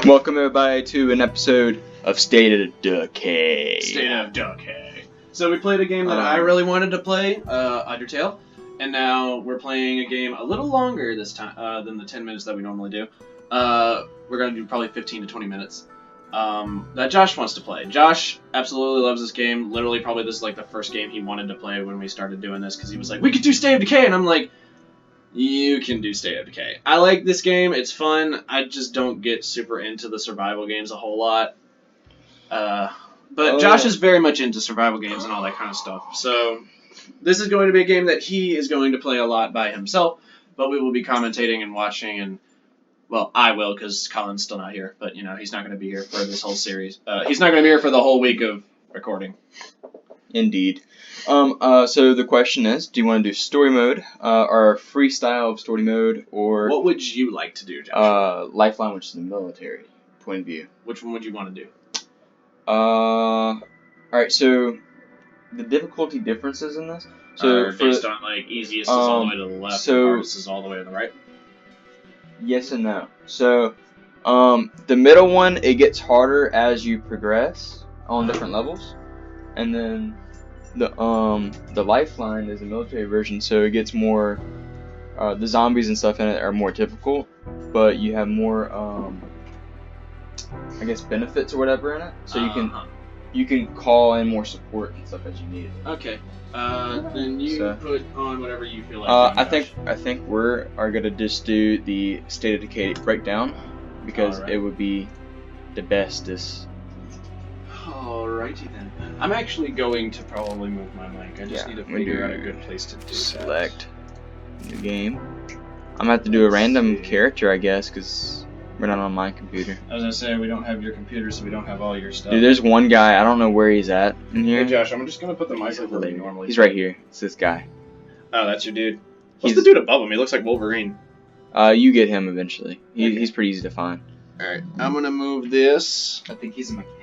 Welcome everybody to an episode of State of Decay. State of Decay. So we played a game that I really wanted to play, Undertale, and now we're playing a game a little longer this time than the 10 minutes that we normally do. We're going to do probably 15 to 20 minutes. That Josh wants to play. Josh absolutely loves this game. Literally, probably this is like the first game he wanted to play when we started doing this, because he was like, we could do State of Decay, and I'm like, you can do State of Decay. I like this game. It's fun. I just don't get super into the survival games a whole lot. But Josh is very much into survival games and all that kind of stuff. So this is going to be a game that he is going to play a lot by himself, but we will be commentating and watching, and well, I will, because Colin's still not here. But, you know, he's not going to be here for this whole series. He's not going to be here for the whole week of recording. Indeed. So the question is, do you want to do story mode, or freestyle of story mode, or What would you like to do, Josh? lifeline, which is the military point of view? Which one would you want to do? Alright, so the difficulty differences in this. So based on, like, easiest is all the way to the left, and hardest is all the way to the right? Yes and no. So, the middle one, it gets harder as you progress on different levels, and then the lifeline is a military version, so it gets more. The zombies and stuff in it are more difficult, but you have more, I guess, benefits or whatever in it. So you can call in more support and stuff as you need. Okay. Then you put on whatever you feel like. I think we're gonna just do the State of Decay breakdown because it would be the bestest. Alrighty then. I'm actually going to probably move my mic. I just need to figure out a good place to do Select new game. I'm gonna have to do a random character, I guess, because we're not on my computer. I was gonna say, we don't have your computer, so we don't have all your stuff. Dude, there's one guy, I don't know where he's at in here. Hey Josh, I'm just gonna put the mic over where you normally. He's right here. It's this guy. Oh, that's your dude. What's the dude above him? He looks like Wolverine. You get him eventually. He's pretty easy to find. Alright, I'm gonna move this. I think he's a mechanic.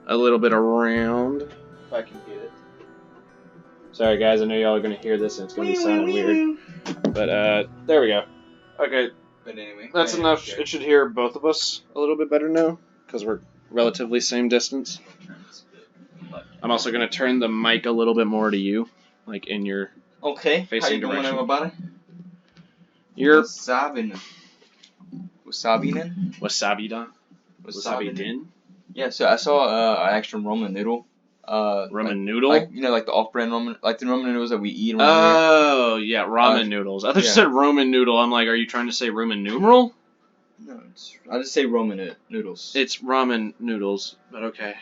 A little bit around, if I can get it. Sorry guys, I know y'all are gonna hear this and it's gonna be sounding weird. But there we go. Okay. But anyway, that's enough. It should hear both of us a little bit better now, because we're relatively same distance. I'm also gonna turn the mic a little bit more to you, like in your facing direction. Everybody? You're Wasabi-nin? Wasabi din? Yeah, so I saw an extra ramen noodle. Ramen noodle? Like, you know, like the off-brand ramen, like the ramen noodles that we eat. Oh, yeah, ramen noodles. I thought you said Roman noodle. I'm like, are you trying to say Roman numeral? No, I just say ramen noodles. It's ramen noodles, but okay.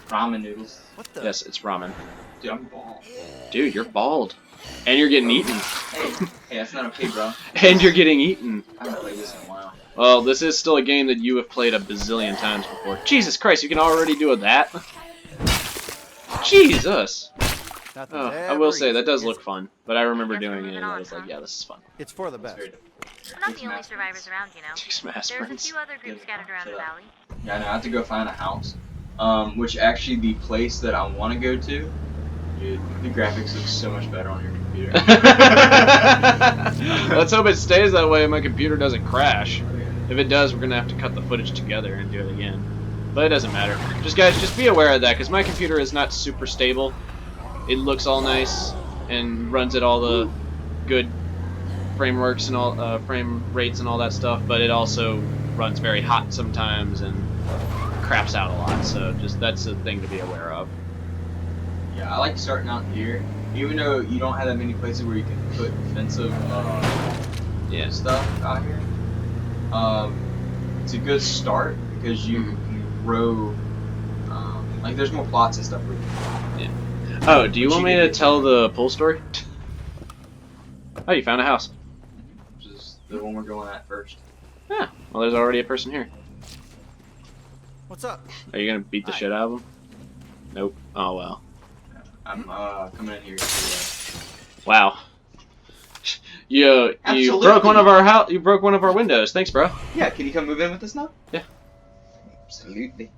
Ramen noodles. What the? Yes, it's ramen. Dude, I'm bald. Dude, you're bald. And you're getting eaten. Hey, that's not okay, bro. And you're getting eaten. I haven't played this in a while. Well, this is still a game that you have played a bazillion times before. Jesus Christ, you can already do that? Jesus! Oh, I will say, that does look fun. But I remember doing it and I was like, yeah, this is fun. It's for the best. We're not the only survivors around, you know. Takes some There's a aspirins. few other groups scattered around the valley. Yeah, I know. I have to go find a house. Which actually, the place that I want to go to, dude, the graphics look so much better on your computer. Let's hope it stays that way and my computer doesn't crash. If it does, we're going to have to cut the footage together and do it again. But it doesn't matter. Guys, just be aware of that, because my computer is not super stable. It looks all nice and runs at all the good frame rates and all that stuff, but it also runs very hot sometimes and craps out a lot. So that's a thing to be aware of. Yeah, I like starting out here, even though you don't have that many places where you can put defensive stuff out here. It's a good start because you can grow. Like there's more plots and stuff. Oh, do you want me to tell the pool story? Oh, you found a house. Which is the one we're going at first. Yeah. Well, there's already a person here. What's up? Are you gonna beat the shit out of them? Nope. Oh well. I'm coming in here. Wow. You broke one of our windows. Thanks, bro. Yeah, can you come move in with us now? Yeah. Absolutely.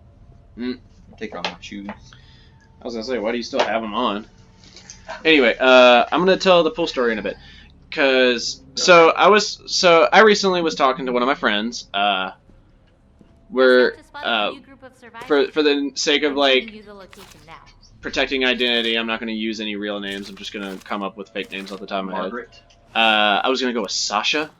Take off my shoes. I was gonna say, why do you still have them on? Anyway, I'm gonna tell the full story in a bit. Cause I recently was talking to one of my friends. We're for the sake of like protecting identity, I'm not going to use any real names. I'm just going to come up with fake names off the top of my Margaret. head. I was going to go with Sasha.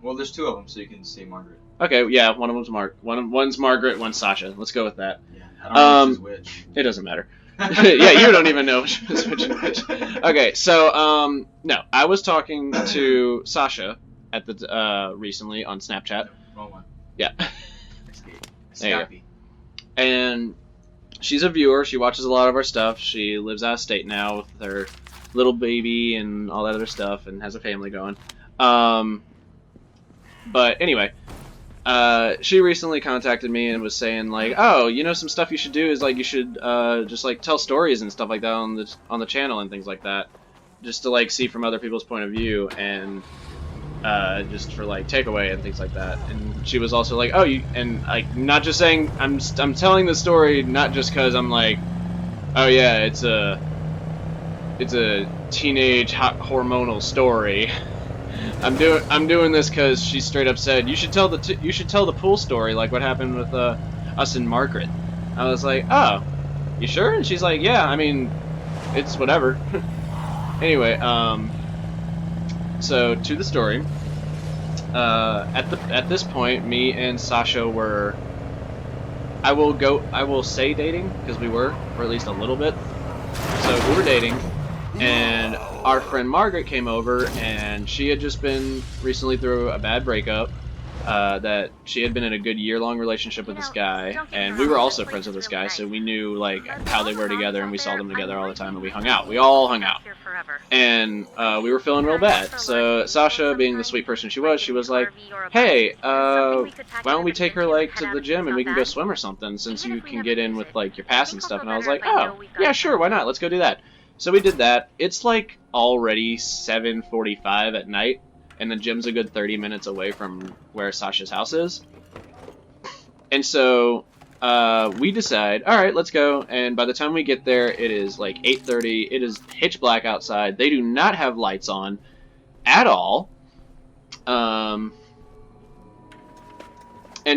Well, there's two of them, so you can say Margaret. Okay, yeah, one of them's one's Margaret, one's Sasha. Let's go with that. Yeah. I don't know which is which. It doesn't matter. Yeah, you don't even know which is which and which. Okay, so no, I was talking to Sasha at the recently on Snapchat. No, wrong one. Yeah. Skype. And she's a viewer. She watches a lot of our stuff. She lives out of state now with her little baby and all that other stuff, and has a family going. But anyway, she recently contacted me and was saying like, oh, you know, some stuff you should do is like you should just like tell stories and stuff like that on the channel and things like that, just to like see from other people's point of view and just for like takeaway and things like that. And she was also like, oh, you, and like not just saying I'm telling the story not just because I'm like, oh yeah, it's a teenage hot hormonal story. I'm doing this because she straight up said you should tell the pool story, like what happened with us and Margaret. I was like, oh, you sure? And she's like, yeah, I mean, it's whatever. Anyway, so to the story. At this point, me and Sasha were, I will say dating, because we were, or at least a little bit. So we were dating, and our friend Margaret came over, and she had just been recently through a bad breakup. That she had been in a good year-long relationship with this guy, and we were also friends with this guy, so we knew like how they were together, and we saw them together all the time, and we hung out. We all hung out, and we were feeling real bad. So Sasha, being the sweet person she was like, "Hey, why don't we take her like to the gym and we can go swim or something, since you can get in with like your pass and stuff?" And I was like, "Oh, yeah, sure, why not? Let's go do that." So we did that. It's like already 7:45 at night. And the gym's a good 30 minutes away from where Sasha's house is. And so we decide, all right, let's go. And by the time we get there, it is like 8:30. It is pitch black outside. They do not have lights on at all. And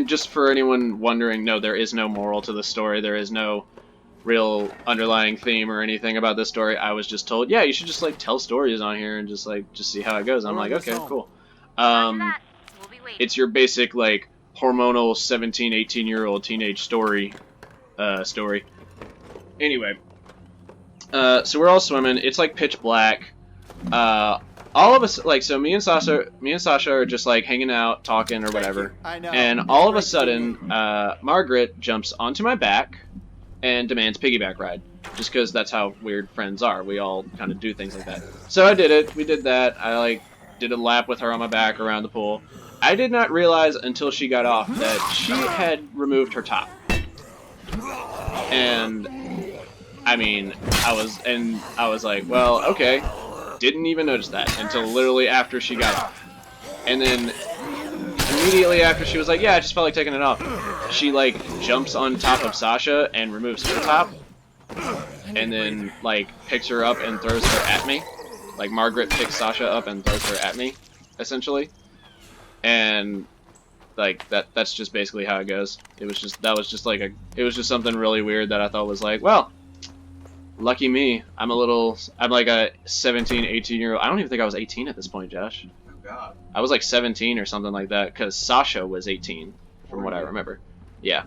just for anyone wondering, no, there is no moral to the story. There is no real underlying theme or anything about this story. I was just told, yeah, you should just like tell stories on here and just see how it goes. I'm like, okay, cool. It's your basic like hormonal 17, 18-year-old teenage story. Anyway, so we're all swimming. It's like pitch black. All of us, like, so me and Sasha are just like hanging out, talking or whatever. And all of a sudden, Margaret jumps onto my back and demands piggyback ride, just because that's how weird friends are. We all kind of do things like that. So I did it. We did that. I like did a lap with her on my back around the pool. I did not realize until she got off that she had removed her top. And I mean, I was like, well, okay. Didn't even notice that until literally after she got off. And then immediately after she was like, yeah, I just felt like taking it off, she like jumps on top of Sasha and removes her top, and then like picks her up and throws her at me. Like Margaret picks Sasha up and throws her at me, essentially. And like that's just basically how it goes. It was just something really weird that I thought was like, well, lucky me. I'm like a 17, 18-year-old. I don't even think I was 18 at this point, Josh. God. I was like 17 or something like that, because Sasha was 18, from what I remember. Yeah.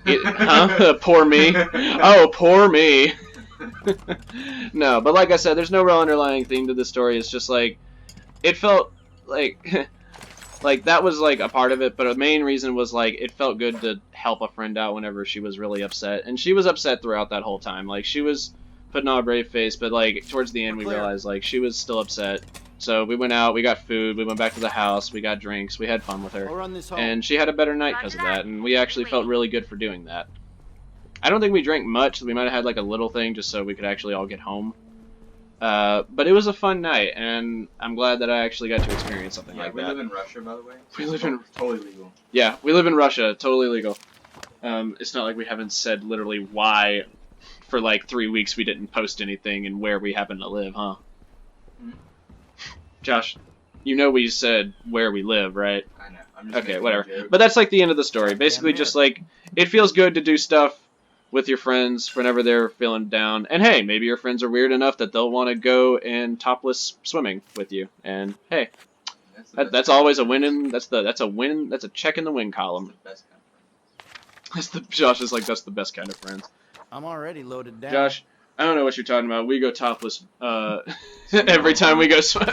Huh? Poor me. Oh, poor me. No, but like I said, there's no real underlying theme to the story. It's just like, it felt like, like that was like a part of it, but the main reason was like, it felt good to help a friend out whenever she was really upset. And she was upset throughout that whole time. Like, she was putting on a brave face, but like, towards the end we realized like, she was still upset. So we went out, we got food, we went back to the house, we got drinks, we had fun with her. And she had a better night because of that, and we actually felt really good for doing that. I don't think we drank much, we might have had like a little thing just so we could actually all get home. But it was a fun night, and I'm glad that I actually got to experience something like that. We live in Russia, by the way. We live in... Totally legal. Yeah, we live in Russia, totally legal. It's not like we haven't said literally why for like 3 weeks we didn't post anything and where we happen to live, huh? Josh, you know we said where we live, right? I know. I'm just Okay, making a whatever. joke. But that's like the end of the story. Basically, just like it feels good to do stuff with your friends whenever they're feeling down. And hey, maybe your friends are weird enough that they'll want to go in topless swimming with you. And hey, that's always a win. That's a win. That's a check in the win column. Josh is like that's the best kind of friends. I'm already loaded down. Josh, I don't know what you're talking about. We go topless every time we go swim.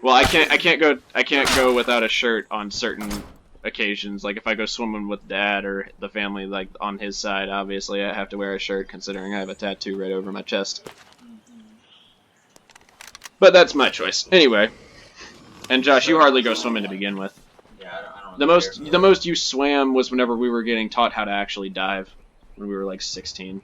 Well, I can't go without a shirt on certain occasions. Like if I go swimming with Dad or the family, like on his side, obviously I have to wear a shirt, considering I have a tattoo right over my chest. But that's my choice. Anyway, and Josh, you hardly go swimming to begin with. Yeah, I don't The most you swam was whenever we were getting taught how to actually dive when we were like 16.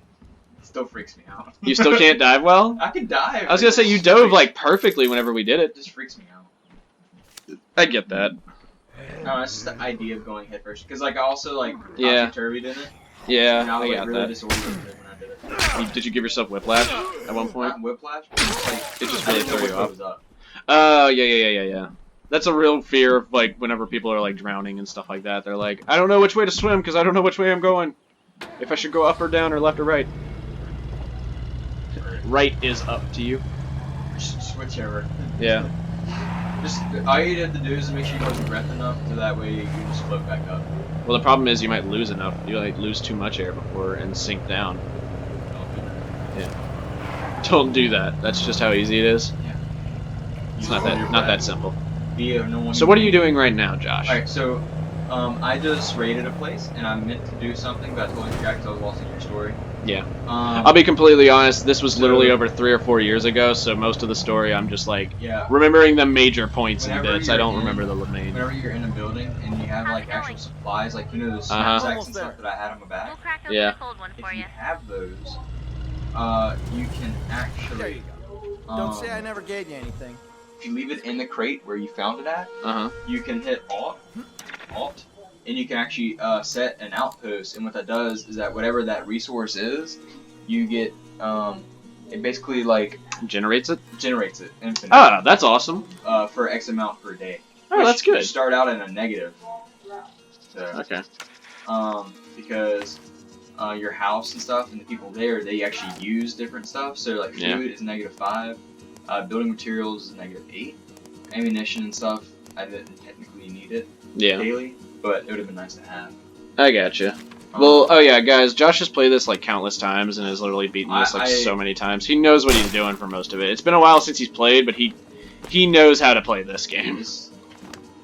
It still freaks me out. You still can't dive well? I can dive. I was gonna say you dove like perfectly whenever we did it. It just freaks me out. I get that. No, it's just the idea of going head first. Because like I also like Yeah. topsy-turvy in it. Yeah, And I was I like, got really that. disoriented when I did it. Did you give yourself whiplash at one point? Not whiplash, but just, like, It just I really didn't know threw you which way off. was up. Oh, yeah. That's a real fear of like whenever people are like drowning and stuff like that. They're like, I don't know which way to swim because I don't know which way I'm going. If I should go up or down or left or right. Right is up to you. Whichever. Yeah. Just all you have to do is make sure you hold your breath enough so that way you can just float back up. Well, the problem is you might lose enough. You might lose too much air before and sink down. Don't do that. That's just how easy it is. Yeah. It's not that simple. No So what are you doing right now, Josh? Alright, so I just raided a place and I meant to do something, but I totally forgot because I was lost in your story. Yeah. I'll be completely honest, this was so- literally over 3 or 4 years ago, so most of the story I'm just like Yeah. remembering the major points and Whenever bits. I you're don't in- remember the main. Whenever you're in a building and you have like actual supplies, like you know the snacks Almost and there. stuff that I had on my back. We'll crack open Yeah. a cold one If for you you. have those, you can There actually. you go. Don't say I never gave you anything. If you leave it in the crate where you found it at, Uh-huh. you can hit Alt, and you can actually set an outpost. And what that does is that whatever that resource is, you get it basically like Generates it? generates it infinite Ah, that's awesome. for X amount per day. Oh, that's good. You start out in a negative. So, Okay. because your house and stuff and the people there, they actually use different stuff. So like food Yeah. is -5, building materials is -8, ammunition and stuff I didn't technically need it Yeah. daily, but it would have been nice to have. I gotcha. Well, oh yeah, guys, Josh has played this like countless times and has literally beaten this like so many times. He knows what he's doing for most of it. It's been a while since he's played, but he knows how to play this game.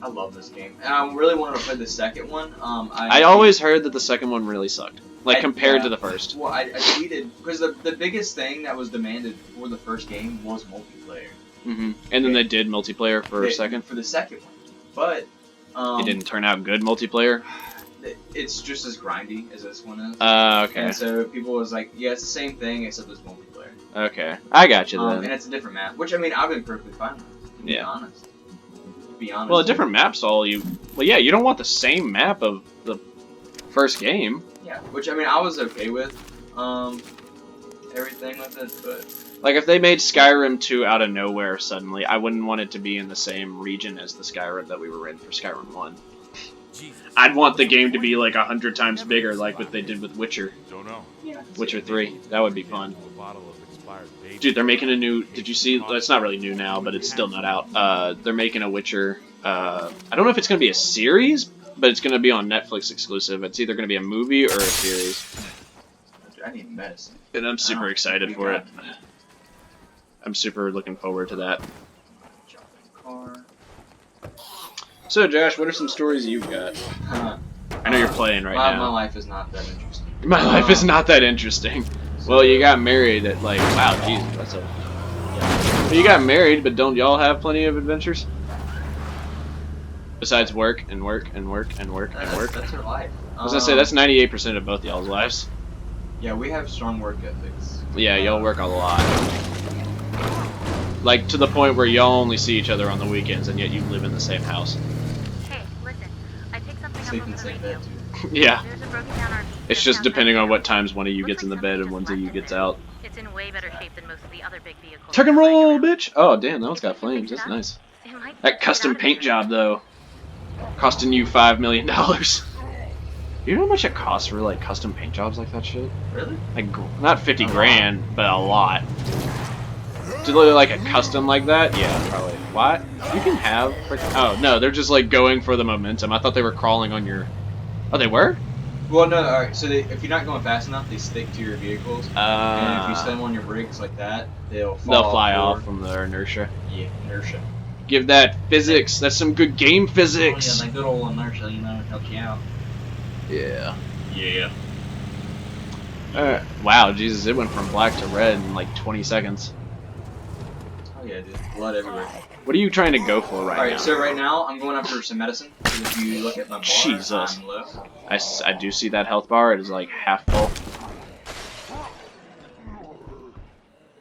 I love this game, and I really wanted to play the second one. I always heard that the second one really sucked, like compared yeah. to the first. Well, I tweeted because the biggest thing that was demanded for the first game was multiplayer. And then they did multiplayer for a second. For the second one, but It didn't turn out good multiplayer. It's just as grindy as this one is. Okay. And so people was like, yeah, it's the same thing except it's multiplayer. Okay. I got you then. And it's a different map, which I mean I've been perfectly fine with. To be Yeah. honest. To be honest. Well, a different map's all you. Well, yeah, you don't want the same map of the first game. Yeah, which I mean I was okay with. Everything with it, but Like if they made Skyrim 2 out of nowhere suddenly, I wouldn't want it to be in the same region as the Skyrim that we were in for Skyrim 1. I'd want the game to be like 100 times bigger, like what they did with Witcher. Don't know. Witcher 3. That would be fun. A bottle of expired baby. Dude, they're making a new. Did you see? It's not really new now, but it's still not out. They're making a Witcher. I don't know if it's going to be a series, but it's going to be on Netflix exclusive. It's either going to be a movie or a series. I need medicine. And I'm super excited for it. I'm super looking forward to that. Jump in the car. So, Josh, what are some stories you've got? I know you're playing right My now. life is not that interesting. My life is not that interesting. Well, you got married at like, wow, Jesus, that's a. Well, you got married, but don't y'all have plenty of adventures? Besides work and work and work and work and work. That's her life. I was gonna say that's 98% of both y'all's lives. Yeah, we have strong work ethics. Yeah, y'all work a lot. Like to the point where y'all only see each other on the weekends, and yet you live in the same house. Hey, listen. I picked something Sleep up in over the the same radio. bed too. Yeah. There's a broken down RV. It's just depending on what times one of you gets in the bed and one of you gets out. It's in way better shape than most of the other big vehicles. Tuck and lying roll, around. bitch! Oh, damn, that one's If we got can flames. fix it That's up, nice. it might That custom get out of paint there. job, though, costing you $5 million. You know how much it costs for like custom paint jobs like that shit? Really? Like not 50 grand, but a lot. To literally like a custom like that, yeah, probably. What? You can have. Oh no, they're just like going for the momentum. I thought they were crawling on your. Oh, they were. Well, no. All right. So if you're not going fast enough, they stick to your vehicles. And if you slam on your brakes like that, they'll fly forward. off from their inertia. Yeah, inertia. Give that physics. That's some good game Oh, physics. yeah, that good old inertia, you know, helps you out. Yeah. Yeah. Wow, Jesus, it went from black to red in like 20 seconds. Oh yeah, dude. Blood everywhere. What are you trying to go for right now? Alright, so right now I'm going after some medicine. Because if you look at my bar, Jesus. I'm low. I do see that health bar. It is like half full.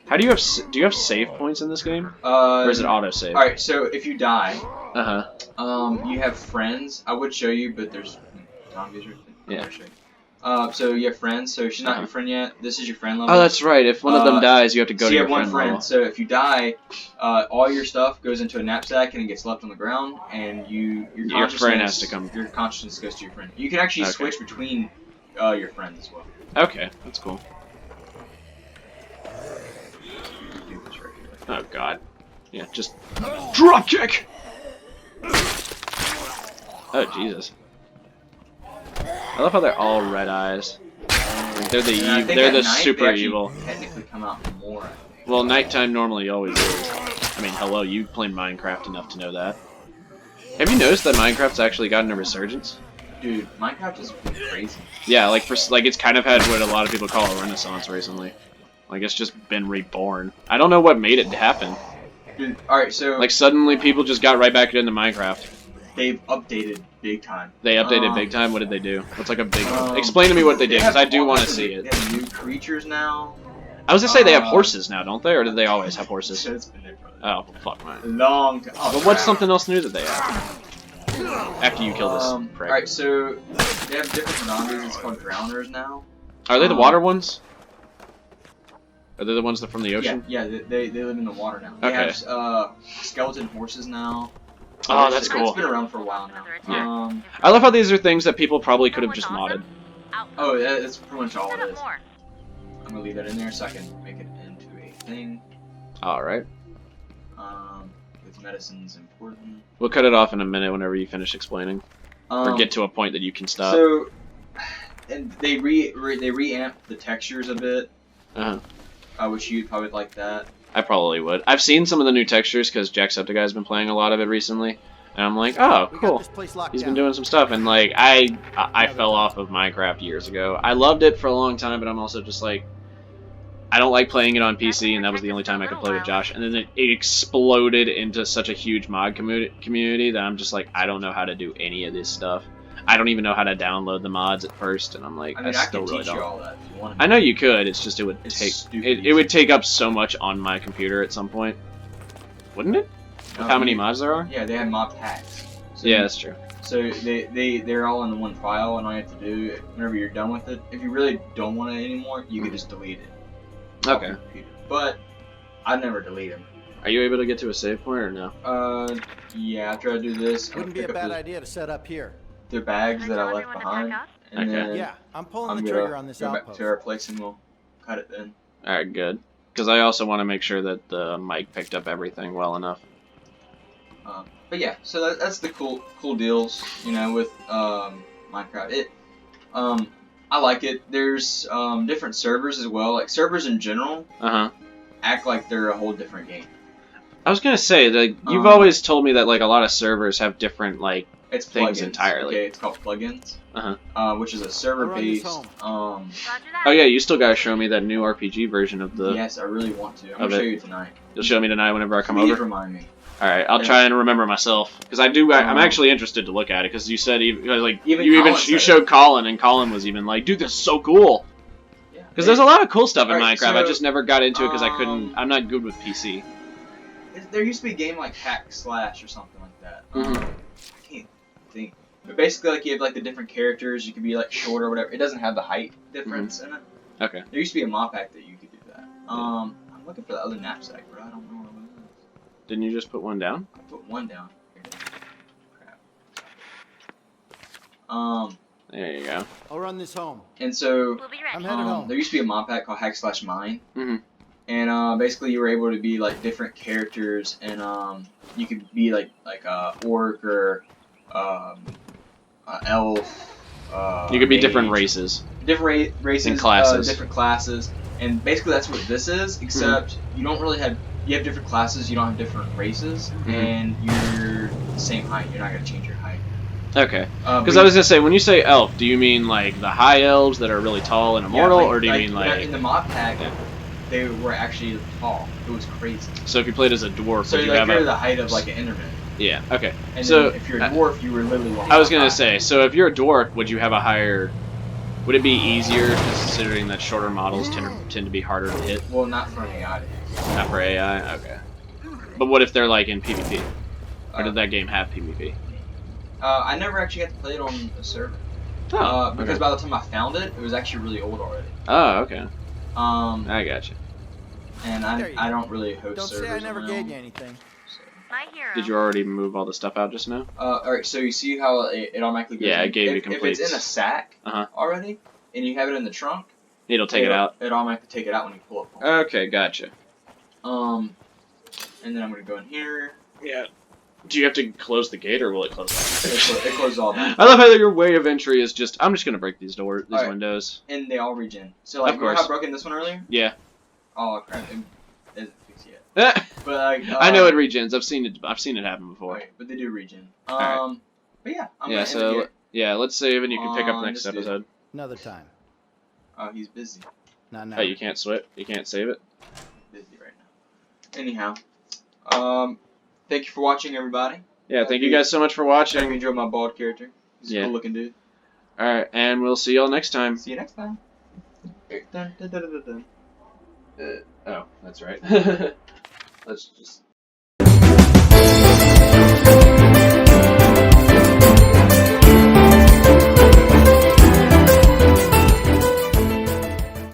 How do you have save points in this game? Or is it auto save? Alright, so if you die, Uh-huh. you have friends. I would show you, but there's zombies or something. Yeah. So you have friends. So she's not your friend yet. This is your friend level. Oh, that's right. If one of them dies, you have to go so to you your have one friend. level. So if you die, all your stuff goes into a knapsack and it gets left on the ground, and your friend has to come. Your consciousness goes to your friend. You can actually switch between your friends as well. Okay, that's cool. Do this right here. Oh God. Yeah, just drop kick. Oh Jesus. I love how they're all red eyes. Like they're the super evil. Technically come out more. I think. Well, nighttime normally always is. I mean, hello, you played Minecraft enough to know that. Have you noticed that Minecraft's actually gotten a resurgence? Dude, Minecraft is crazy. Yeah, like it's kind of had what a lot of people call a renaissance recently. Like it's just been reborn. I don't know what made it happen. Dude, alright, so like suddenly people just got right back into Minecraft. They've updated big time. They updated big time? What did they do? What's like a big... Explain to me what they did, because I do want to see it. They have new creatures now. I was going to say they have horses now, don't they? Or did they always have horses? It's been there, brother. Oh, fuck man. Long time. Oh, but what's something else new that they have? After you kill this prick. Alright, so they have different zombies. It's called drowners now. Are they the water ones? Are they the ones that from the ocean? Yeah, they live in the water now. They have skeleton horses now. Oh, that's cool. It's been around for a while now. I love how these are things that people probably could have just modded. Oh, that's pretty much all it is. I'm gonna leave that in there so I can make it into a thing. Alright. With medicine's important. We'll cut it off in a minute whenever you finish explaining. Or get to a point that you can stop. So, and they reamped the textures a bit. Which you'd probably like that. I probably would. I've seen some of the new textures because Jacksepticeye has been playing a lot of it recently, and I'm like, oh, cool. He's been doing some stuff, and like I fell off of Minecraft years ago. I loved it for a long time, but I'm also just like, I don't like playing it on PC, and that was the only time I could play with Josh. And then it exploded into such a huge mod community that I'm just like, I don't know how to do any of this stuff. I don't even know how to download the mods at first, and I'm like, I still really don't. You all that if you want. I know you could. It's just it would take up so much on my computer at some point, wouldn't it? With how many mods there are? Yeah, they have mod packs. So yeah, that's true. So they're all in one file, and all you have to do whenever you're done with it, if you really don't want it anymore, you can just delete it. Okay. But I never delete them. Are you able to get to a save point or no? Yeah. After I do this, wouldn't be a bad idea to set up here. The bags that I left behind, and then yeah, I'm pulling the trigger on this outpost. Back to our place, and we'll cut it then. All right, good. Because I also want to make sure that the mic picked up everything well enough. But yeah, so that's the cool deals, you know, with Minecraft. I like it. There's different servers as well. Like servers in general act like they're a whole different game. I was gonna say, like, you've always told me that like a lot of servers have different like things plugins. entirely. Okay, it's called plugins. Which is a server-based. Oh yeah, you still gotta show me that new RPG version of the. Yes, I really want to. I'm gonna show you tonight. You'll show me tonight whenever I come Please over. Remind me. All right, I'll try and remember myself because I do. I'm actually interested to look at it because you said you showed Colin, and Colin was even like, "Dude, this is so cool." Yeah. Because there's a lot of cool stuff in Minecraft. So, I just never got into it because I couldn't. I'm not good with PC. There used to be a game like Hack Slash or something like that. I can't think. But basically, like you have like the different characters. You could be like short or whatever. It doesn't have the height difference in it. Okay. There used to be a mod pack that you could do that. I'm looking for the other knapsack, but I don't know where it is. Didn't you just put one down? I put one down. Here it is. Crap. There you go. I'll run this home. And so We'll be I'm ready. headed home. there used to be a mod pack called Hack/Mine. Mm-hmm. And basically you were able to be like different characters, and you could be like a orc or elf. You could be different mage. races. Different races, And classes. different classes, and basically that's what this is. Except you don't really have different classes. You don't have different races, and you're the same height. You're not gonna change your height. Okay. Because I was gonna say, when you say elf, do you mean like the high elves that are really tall and immortal, or do you mean like in the mod pack? Yeah. They were actually tall. It was crazy. So if you played as a dwarf, So would you like have you're a the height of like an Enderman. yeah? Okay. And So then if you're a dwarf, you were literally one. I was gonna say, so if you're a dwarf, would you have a higher? Would it be easier, considering that shorter models tend to be harder to hit? Well, not for AI. Not for AI. Okay. But what if they're like in PvP? Or did that game have PvP? I never actually got to play it on a server. Oh. Because Okay. by the time I found it, it was actually really old already. Oh, okay. I I gotcha. and There you I go. don't really host Don't servers. say I never on my gave own, you anything. so. My hero. Did you already move all the stuff out just now? Alright, so you see how it automatically goes Yeah, in? it gave you if complete. it's in a sack Uh-huh. already, and you have it in the trunk, It'll take it out. It automatically take it out when you pull it. Okay, gotcha. And then I'm gonna go in here. Yeah. Do you have to close the gate, or will it close? It closes all down. I love how your way of entry is just, I'm just gonna break these Alright. windows. And they all regen. So like, Of remember course. how I broke in this one earlier? Yeah. Oh crap! It isn't fixed yet. But like, I know it regens. I've seen it happen before. Right, but they do regen. Alright. But yeah, I'm Yeah. gonna So end it yeah, let's save, and you can pick up next this dude. episode. Another time. here. Oh, he's busy. Not now. Oh, you can't switch. You can't save it. Busy right now. Anyhow, thank you for watching, everybody. Yeah. Thank you guys so much for I hope watching. you enjoyed my bald character. He's a Yeah. cool looking dude. All right, and we'll see y'all next time. See you next time. Dun, dun, dun, dun, dun, dun. Oh, that's right. Let's just